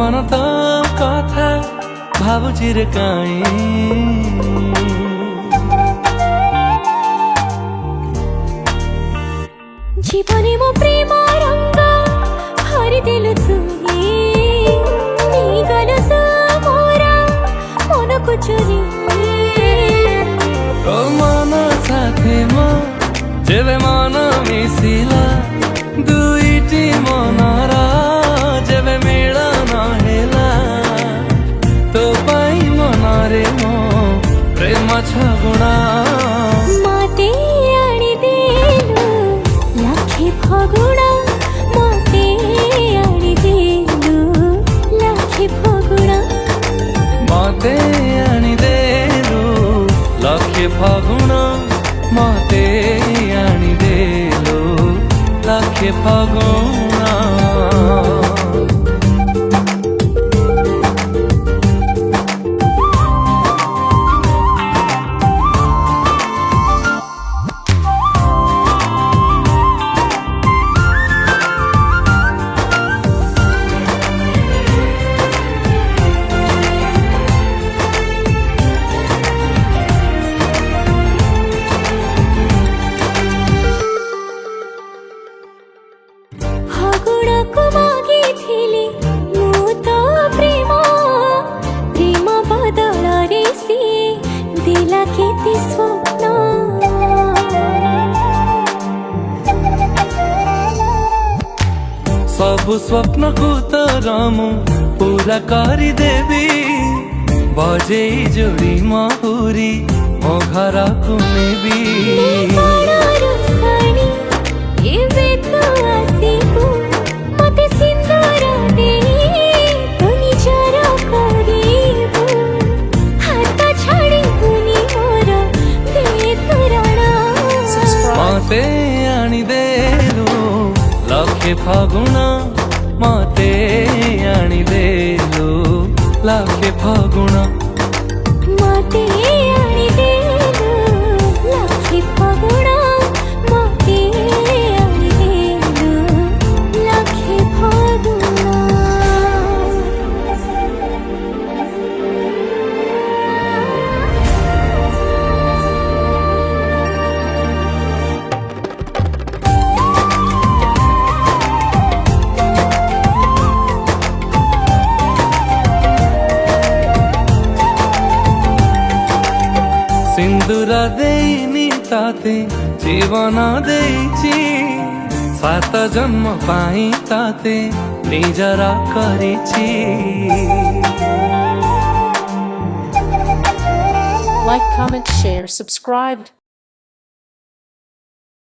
मन तो कथा भावुची रे काई जीवने मो प्रेम रंग हरि दिलु तुही गल तू मोरा मन को चुरी तो मन साथे मो जेबे मन मिसिला दुईटी मनरा जेबे मिलन हेला तो पाई मनरे मो प्रेम छगुणा मते आनी देलु लाखे फगुणा मते आनी देलु लाखे फगुणा मते आनी देलु लाखे फगुणा मते आनी देलु लाखे फगुणा सबु स्वप्न को तरमु पूरा करी देवी बजे जोड़ी महुरी मो घर को नेबी मते आनी देलु लाखे फगुणा मते आनी देलु लाखे फगुणा मते आनी देलु लाखे फगुणा मते आनी देलु लाखे फगुणा सिंदूर देनी ताते जीवन देइची सात जन्म पाई ताते निजरा करिची Like, comment, share, subscribe.